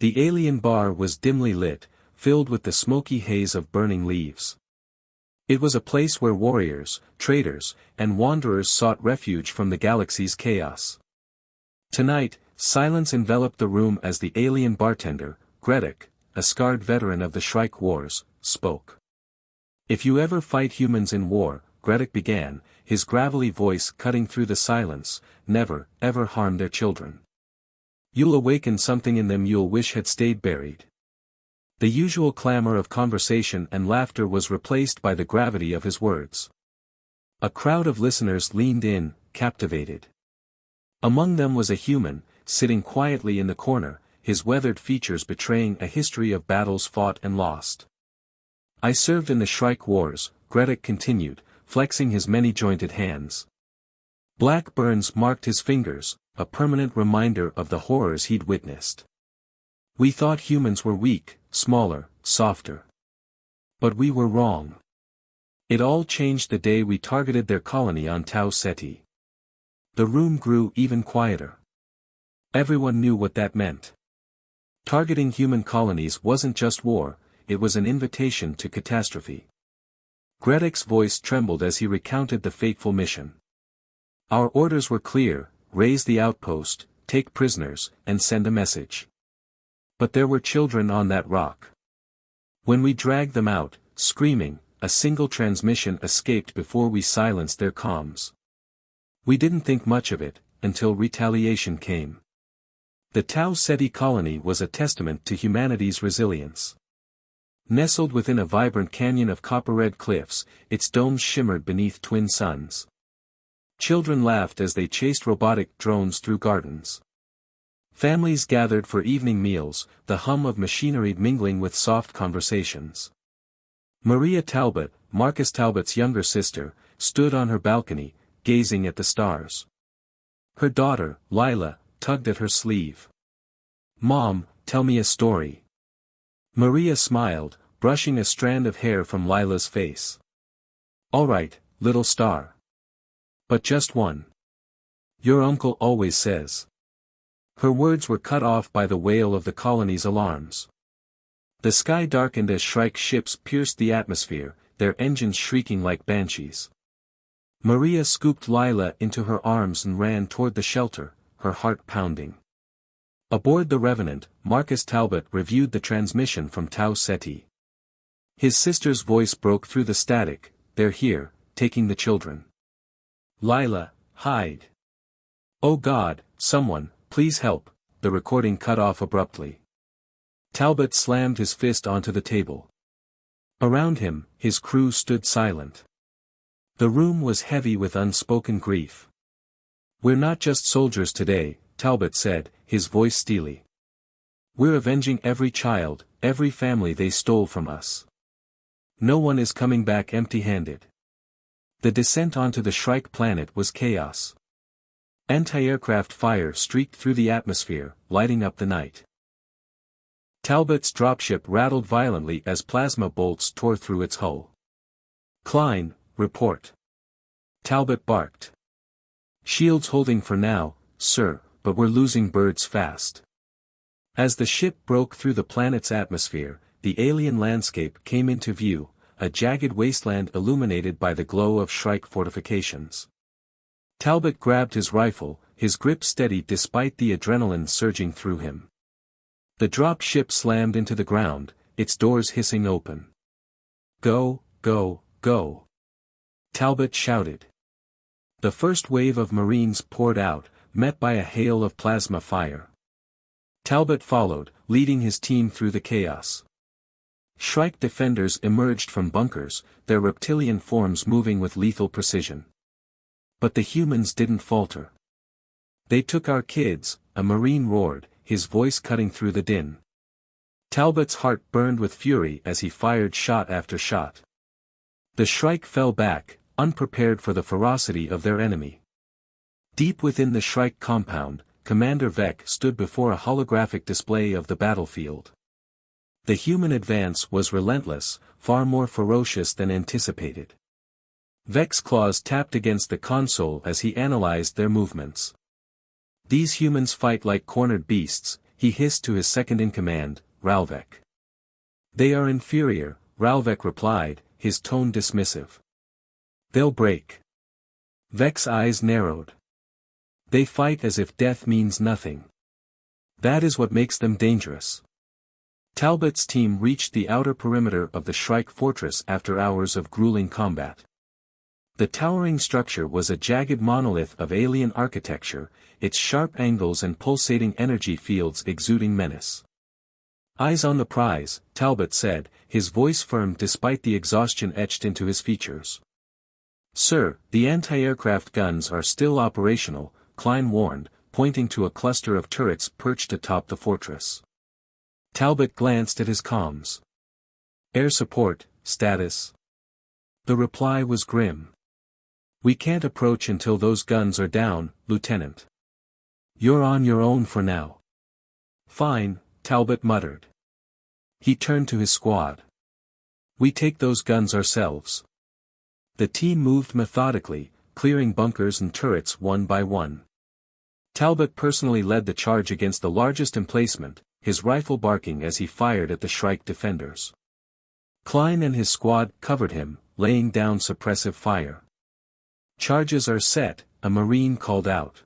The alien bar was dimly lit, filled with the smoky haze of burning leaves. It was a place where warriors, traders, and wanderers sought refuge from the galaxy's chaos. Tonight, silence enveloped the room as the alien bartender, Gretic, a scarred veteran of the Shrike Wars, spoke. "If you ever fight humans in war," Gretic began, his gravelly voice cutting through the silence, "never, ever harm their children. You'll awaken something in them you'll wish had stayed buried." The usual clamor of conversation and laughter was replaced by the gravity of his words. A crowd of listeners leaned in, captivated. Among them was a human, sitting quietly in the corner, his weathered features betraying a history of battles fought and lost. "I served in the Shrike Wars," Gretic continued, flexing his many-jointed hands. Black burns marked his fingers, a permanent reminder of the horrors he'd witnessed. "We thought humans were weak, smaller, softer. But we were wrong. It all changed the day we targeted their colony on Tau Ceti." The room grew even quieter. Everyone knew what that meant. Targeting human colonies wasn't just war, it was an invitation to catastrophe. Gretic's voice trembled as he recounted the fateful mission. "Our orders were clear: raise the outpost, take prisoners, and send a message. But there were children on that rock. When we dragged them out, screaming, a single transmission escaped before we silenced their comms. We didn't think much of it, until retaliation came." The Tau Ceti colony was a testament to humanity's resilience. Nestled within a vibrant canyon of copper-red cliffs, its domes shimmered beneath twin suns. Children laughed as they chased robotic drones through gardens. Families gathered for evening meals, the hum of machinery mingling with soft conversations. Maria Talbot, Marcus Talbot's younger sister, stood on her balcony, gazing at the stars. Her daughter, Lila, tugged at her sleeve. "Mom, tell me a story." Maria smiled, brushing a strand of hair from Lila's face. "All right, little star. But just one. Your uncle always says." Her words were cut off by the wail of the colony's alarms. The sky darkened as Shrike ships pierced the atmosphere, their engines shrieking like banshees. Maria scooped Lila into her arms and ran toward the shelter, her heart pounding. Aboard the Revenant, Marcus Talbot reviewed the transmission from Tau Ceti. His sister's voice broke through the static, "They're here, taking the children. Lila, hide. Oh God, someone, please help." The recording cut off abruptly. Talbot slammed his fist onto the table. Around him, his crew stood silent. The room was heavy with unspoken grief. "We're not just soldiers today," Talbot said, his voice steely. "We're avenging every child, every family they stole from us. No one is coming back empty-handed." The descent onto the Shrike planet was chaos. Anti-aircraft fire streaked through the atmosphere, lighting up the night. Talbot's dropship rattled violently as plasma bolts tore through its hull. "Klein, report." Talbot barked. "Shields holding for now, sir, but we're losing birds fast." As the ship broke through the planet's atmosphere, the alien landscape came into view, a jagged wasteland illuminated by the glow of Shrike fortifications. Talbot grabbed his rifle, his grip steady despite the adrenaline surging through him. The drop ship slammed into the ground, its doors hissing open. "Go, go, go!" Talbot shouted. The first wave of Marines poured out, met by a hail of plasma fire. Talbot followed, leading his team through the chaos. Shrike defenders emerged from bunkers, their reptilian forms moving with lethal precision. But the humans didn't falter. "They took our kids," a Marine roared, his voice cutting through the din. Talbot's heart burned with fury as he fired shot after shot. The Shrike fell back, unprepared for the ferocity of their enemy. Deep within the Shrike compound, Commander Vec stood before a holographic display of the battlefield. The human advance was relentless, far more ferocious than anticipated. Vec's claws tapped against the console as he analyzed their movements. "These humans fight like cornered beasts," he hissed to his second-in-command, Ralvek. They are inferior, Ralvek replied, his tone dismissive. They'll break. Vek's eyes narrowed. They fight as if death means nothing. That is what makes them dangerous. Talbot's team reached the outer perimeter of the Shrike fortress after hours of grueling combat. The towering structure was a jagged monolith of alien architecture, its sharp angles and pulsating energy fields exuding menace. Eyes on the prize, Talbot said, his voice firm despite the exhaustion etched into his features. Sir, the anti-aircraft guns are still operational, Klein warned, pointing to a cluster of turrets perched atop the fortress. Talbot glanced at his comms. Air support, status. The reply was grim. We can't approach until those guns are down, Lieutenant. You're on your own for now. Fine, Talbot muttered. He turned to his squad. We take those guns ourselves. The team moved methodically, clearing bunkers and turrets one by one. Talbot personally led the charge against the largest emplacement, his rifle barking as he fired at the Shrike defenders. Klein and his squad covered him, laying down suppressive fire. Charges are set, a Marine called out.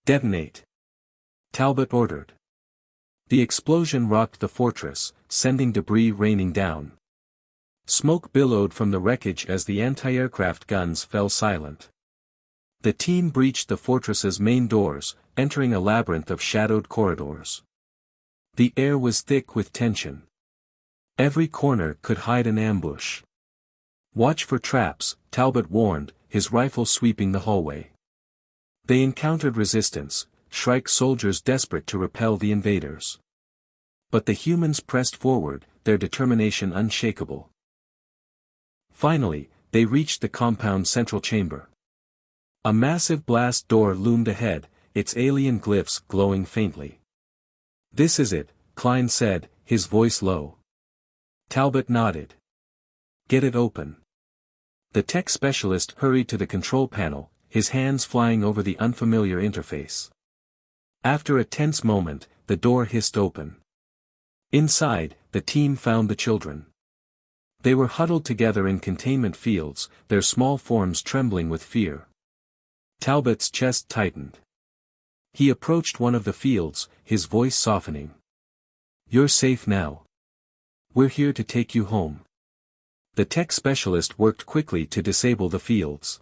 Detonate. Talbot ordered. The explosion rocked the fortress, sending debris raining down. Smoke billowed from the wreckage as the anti-aircraft guns fell silent. The team breached the fortress's main doors, entering a labyrinth of shadowed corridors. The air was thick with tension. Every corner could hide an ambush. Watch for traps, Talbot warned, his rifle sweeping the hallway. They encountered resistance, Shrike soldiers desperate to repel the invaders. But the humans pressed forward, their determination unshakable. Finally, they reached the compound's central chamber. A massive blast door loomed ahead, its alien glyphs glowing faintly. This is it, Klein said, his voice low. Talbot nodded. Get it open. The tech specialist hurried to the control panel, his hands flying over the unfamiliar interface. After a tense moment, the door hissed open. Inside, the team found the children. They were huddled together in containment fields, their small forms trembling with fear. Talbot's chest tightened. He approached one of the fields, his voice softening. You're safe now. We're here to take you home. The tech specialist worked quickly to disable the fields.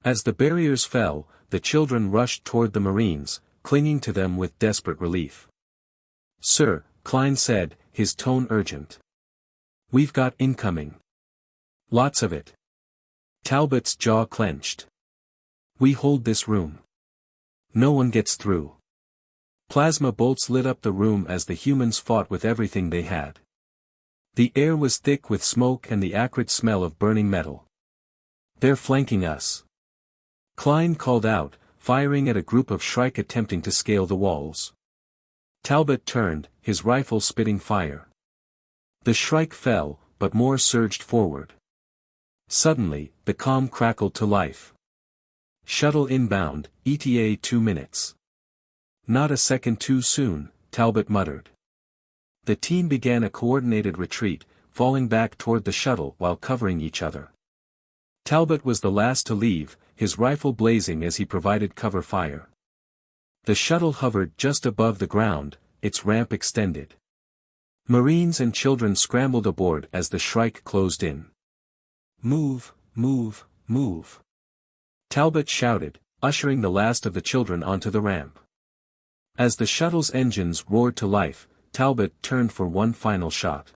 As the barriers fell, the children rushed toward the Marines, clinging to them with desperate relief. Sir, Klein said, his tone urgent. We've got incoming. Lots of it. Talbot's jaw clenched. We hold this room. No one gets through. Plasma bolts lit up the room as the humans fought with everything they had. The air was thick with smoke and the acrid smell of burning metal. They're flanking us. Klein called out, firing at a group of Shrike attempting to scale the walls. Talbot turned, his rifle spitting fire. The Shrike fell, but more surged forward. Suddenly, the comm crackled to life. Shuttle inbound, ETA 2 minutes. Not a second too soon, Talbot muttered. The team began a coordinated retreat, falling back toward the shuttle while covering each other. Talbot was the last to leave, his rifle blazing as he provided cover fire. The shuttle hovered just above the ground, its ramp extended. Marines and children scrambled aboard as the Shrike closed in. Move, move, move. Talbot shouted, ushering the last of the children onto the ramp. As the shuttle's engines roared to life, Talbot turned for one final shot.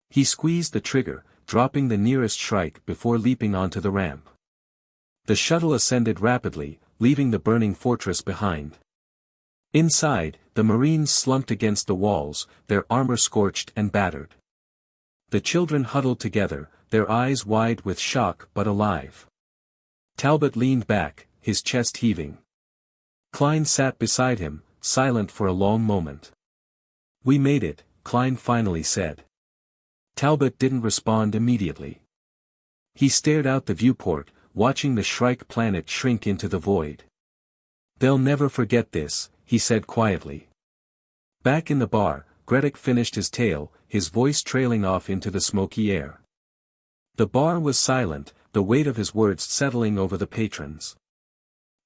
He squeezed the trigger, dropping the nearest Shrike before leaping onto the ramp. The shuttle ascended rapidly, leaving the burning fortress behind. Inside, the Marines slumped against the walls, their armor scorched and battered. The children huddled together, their eyes wide with shock but alive. Talbot leaned back, his chest heaving. Klein sat beside him, silent for a long moment. We made it, Klein finally said. Talbot didn't respond immediately. He stared out the viewport, watching the Shrike planet shrink into the void. They'll never forget this, he said quietly. Back in the bar, Gredick finished his tale, his voice trailing off into the smoky air. The bar was silent, the weight of his words settling over the patrons.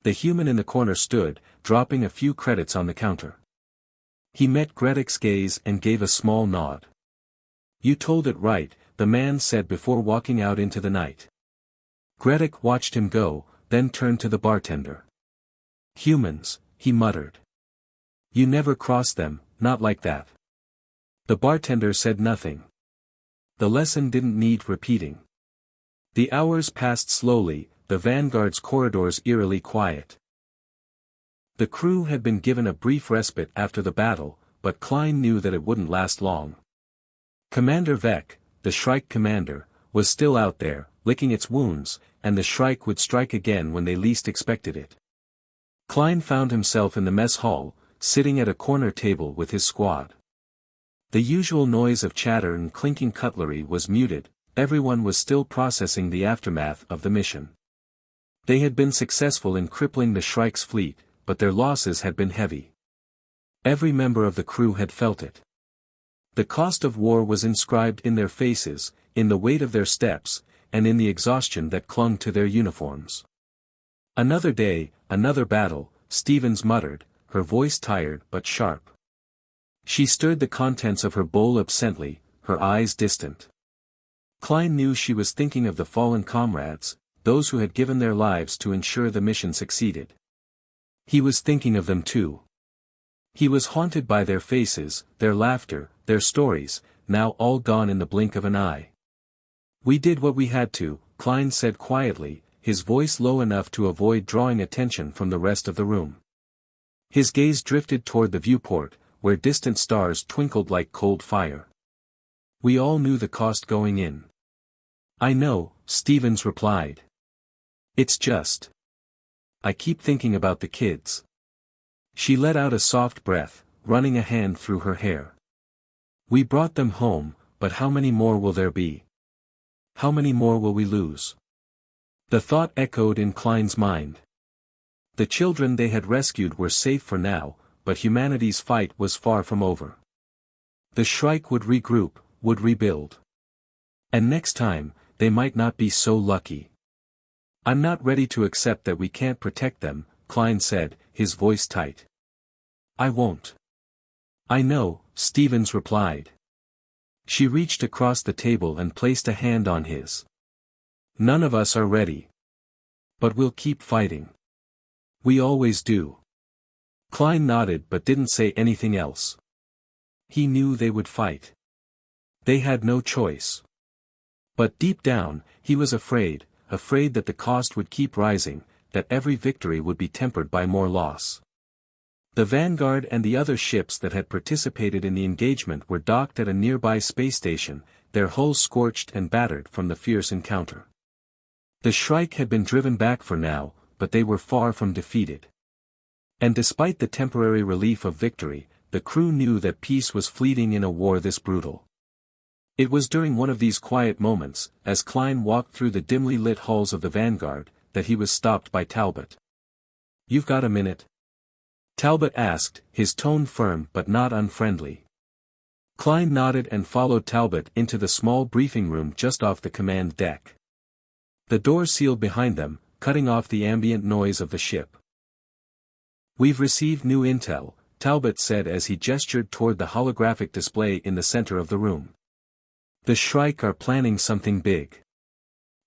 The human in the corner stood, dropping a few credits on the counter. He met Gredick's gaze and gave a small nod. "You told it right," the man said before walking out into the night. Gredick watched him go, then turned to the bartender. "Humans," he muttered. "You never cross them, not like that." The bartender said nothing. The lesson didn't need repeating. The hours passed slowly, the Vanguard's corridors eerily quiet. The crew had been given a brief respite after the battle, but Klein knew that it wouldn't last long. Commander Vec, the Shrike commander, was still out there, licking its wounds, and the Shrike would strike again when they least expected it. Klein found himself in the mess hall, sitting at a corner table with his squad. The usual noise of chatter and clinking cutlery was muted, everyone was still processing the aftermath of the mission. They had been successful in crippling the Shrike's fleet, but their losses had been heavy. Every member of the crew had felt it. The cost of war was inscribed in their faces, in the weight of their steps, and in the exhaustion that clung to their uniforms. "Another day, another battle," Stevens muttered, her voice tired but sharp. She stirred the contents of her bowl absently, her eyes distant. Klein knew she was thinking of the fallen comrades, those who had given their lives to ensure the mission succeeded. He was thinking of them too. He was haunted by their faces, their laughter, their stories, now all gone in the blink of an eye. "We did what we had to," Klein said quietly, his voice low enough to avoid drawing attention from the rest of the room. His gaze drifted toward the viewport, where distant stars twinkled like cold fire. "We all knew the cost going in." "I know," Stevens replied. "It's just. I keep thinking about the kids." She let out a soft breath, running a hand through her hair. "We brought them home, but how many more will there be? How many more will we lose?" The thought echoed in Klein's mind. The children they had rescued were safe for now, but humanity's fight was far from over. The Shrike would regroup, would rebuild. And next time, they might not be so lucky. "I'm not ready to accept that we can't protect them," Klein said, his voice tight. "I won't." "I know," Stevens replied. She reached across the table and placed a hand on his. "None of us are ready. But we'll keep fighting. We always do." Klein nodded but didn't say anything else. He knew they would fight. They had no choice. But deep down, he was afraid that the cost would keep rising, that every victory would be tempered by more loss. The Vanguard and the other ships that had participated in the engagement were docked at a nearby space station, their hulls scorched and battered from the fierce encounter. The Shrike had been driven back for now, but they were far from defeated. And despite the temporary relief of victory, the crew knew that peace was fleeting in a war this brutal. It was during one of these quiet moments, as Klein walked through the dimly lit halls of the Vanguard, that he was stopped by Talbot. "You've got a minute?" Talbot asked, his tone firm but not unfriendly. Klein nodded and followed Talbot into the small briefing room just off the command deck. The door sealed behind them, cutting off the ambient noise of the ship. "We've received new intel," Talbot said as he gestured toward the holographic display in the center of the room. "The Shrike are planning something big.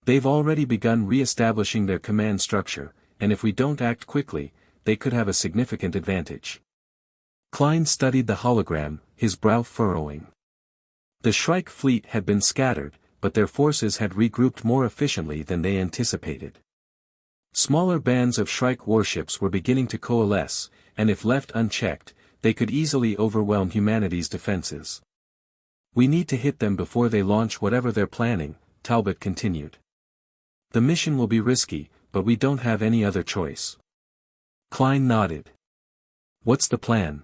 They've already begun re-establishing their command structure, and if we don't act quickly, they could have a significant advantage." Klein studied the hologram, his brow furrowing. The Shrike fleet had been scattered, but their forces had regrouped more efficiently than they anticipated. Smaller bands of Shrike warships were beginning to coalesce, and if left unchecked, they could easily overwhelm humanity's defenses. "We need to hit them before they launch whatever they're planning," Talbot continued. "The mission will be risky, but we don't have any other choice." Klein nodded. "What's the plan?"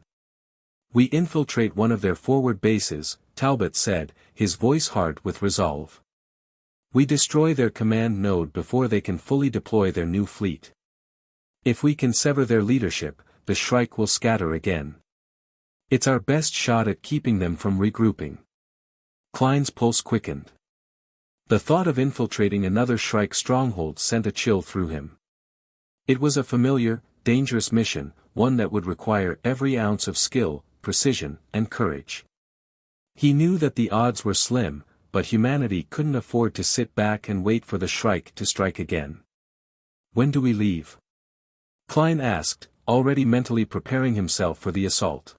"We infiltrate one of their forward bases," Talbot said, his voice hard with resolve. "We destroy their command node before they can fully deploy their new fleet. If we can sever their leadership, the Shrike will scatter again. It's our best shot at keeping them from regrouping. Klein's pulse quickened. The thought of infiltrating another Shrike stronghold sent a chill through him. It was a familiar, dangerous mission, one that would require every ounce of skill, precision, and courage. He knew that the odds were slim, but humanity couldn't afford to sit back and wait for the Shrike to strike again. "When do we leave?" Klein asked, already mentally preparing himself for the assault.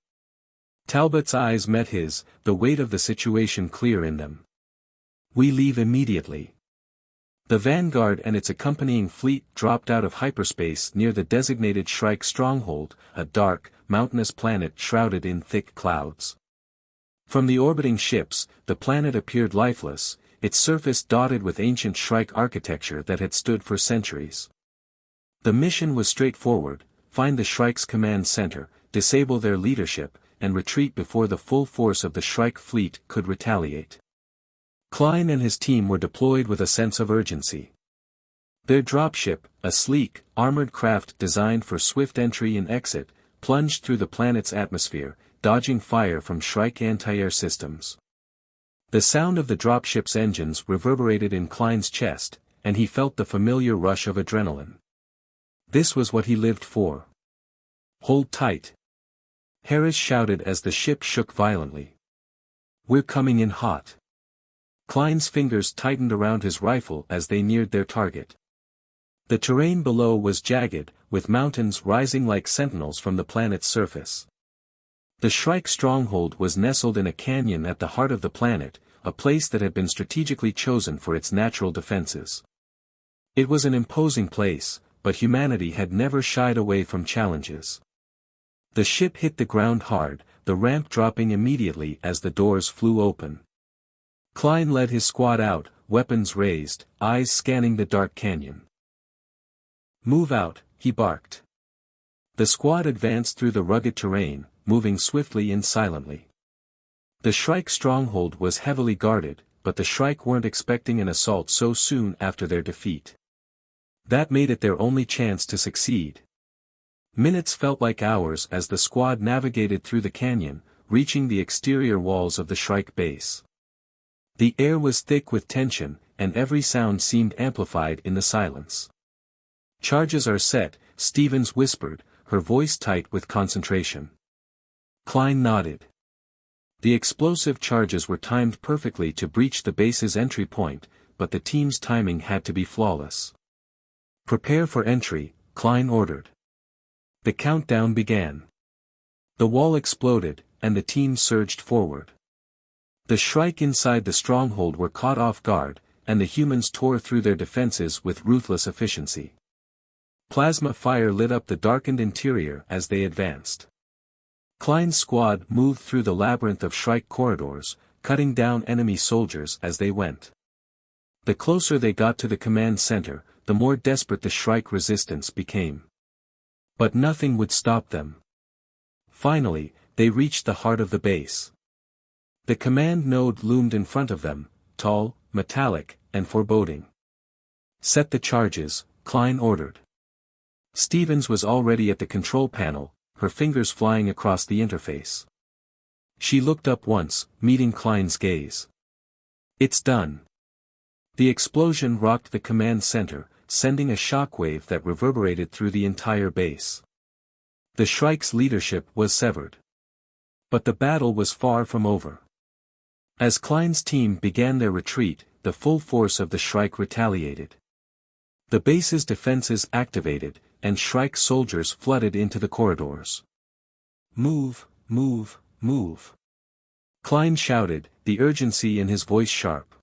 Talbot's eyes met his, the weight of the situation clear in them. "We leave immediately." The Vanguard and its accompanying fleet dropped out of hyperspace near the designated Shrike stronghold, a dark, mountainous planet shrouded in thick clouds. From the orbiting ships, the planet appeared lifeless, its surface dotted with ancient Shrike architecture that had stood for centuries. The mission was straightforward: find the Shrike's command center, disable their leadership, and retreat before the full force of the Shrike fleet could retaliate. Klein and his team were deployed with a sense of urgency. Their dropship, a sleek, armored craft designed for swift entry and exit, plunged through the planet's atmosphere, dodging fire from Shrike anti-air systems. The sound of the dropship's engines reverberated in Klein's chest, and he felt the familiar rush of adrenaline. This was what he lived for. "Hold tight," Harris shouted as the ship shook violently. "We're coming in hot." Klein's fingers tightened around his rifle as they neared their target. The terrain below was jagged, with mountains rising like sentinels from the planet's surface. The Shrike stronghold was nestled in a canyon at the heart of the planet, a place that had been strategically chosen for its natural defenses. It was an imposing place, but humanity had never shied away from challenges. The ship hit the ground hard, the ramp dropping immediately as the doors flew open. Klein led his squad out, weapons raised, eyes scanning the dark canyon. "Move out," he barked. The squad advanced through the rugged terrain, moving swiftly and silently. The Shrike stronghold was heavily guarded, but the Shrike weren't expecting an assault so soon after their defeat. That made it their only chance to succeed. Minutes felt like hours as the squad navigated through the canyon, reaching the exterior walls of the Shrike base. The air was thick with tension, and every sound seemed amplified in the silence. "Charges are set," Stevens whispered, her voice tight with concentration. Klein nodded. The explosive charges were timed perfectly to breach the base's entry point, but the team's timing had to be flawless. "Prepare for entry," Klein ordered. The countdown began. The wall exploded, and the team surged forward. The Shrike inside the stronghold were caught off guard, and the humans tore through their defenses with ruthless efficiency. Plasma fire lit up the darkened interior as they advanced. Klein's squad moved through the labyrinth of Shrike corridors, cutting down enemy soldiers as they went. The closer they got to the command center, the more desperate the Shrike resistance became. But nothing would stop them. Finally, they reached the heart of the base. The command node loomed in front of them, tall, metallic, and foreboding. "Set the charges," Klein ordered. Stevens was already at the control panel, her fingers flying across the interface. She looked up once, meeting Klein's gaze. "It's done." The explosion rocked the command center, sending a shockwave that reverberated through the entire base. The Shrike's leadership was severed. But the battle was far from over. As Klein's team began their retreat, the full force of the Shrike retaliated. The base's defenses activated, and Shrike soldiers flooded into the corridors. "Move, move, move," Klein shouted, the urgency in his voice sharp.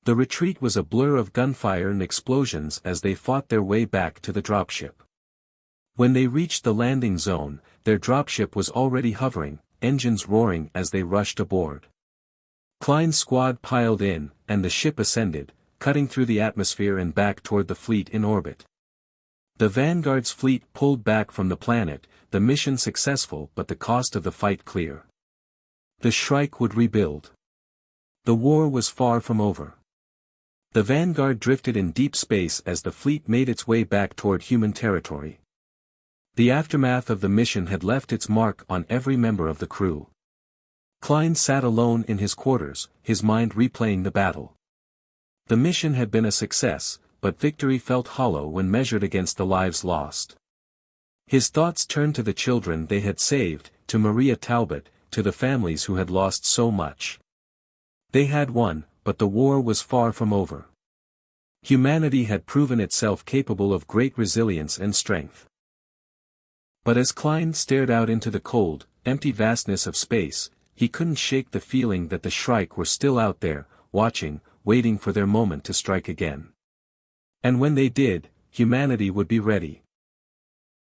The retreat was a blur of gunfire and explosions as they fought their way back to the dropship. When they reached the landing zone, their dropship was already hovering, engines roaring as they rushed aboard. Klein's squad piled in, and the ship ascended, cutting through the atmosphere and back toward the fleet in orbit. The Vanguard's fleet pulled back from the planet, the mission successful but the cost of the fight clear. The Shrike would rebuild. The war was far from over. The Vanguard drifted in deep space as the fleet made its way back toward human territory. The aftermath of the mission had left its mark on every member of the crew. Klein sat alone in his quarters, his mind replaying the battle. The mission had been a success, but victory felt hollow when measured against the lives lost. His thoughts turned to the children they had saved, to Maria Talbot, to the families who had lost so much. They had won, but the war was far from over. Humanity had proven itself capable of great resilience and strength. But as Klein stared out into the cold, empty vastness of space, he couldn't shake the feeling that the Shrike were still out there, watching, waiting for their moment to strike again. And when they did, humanity would be ready.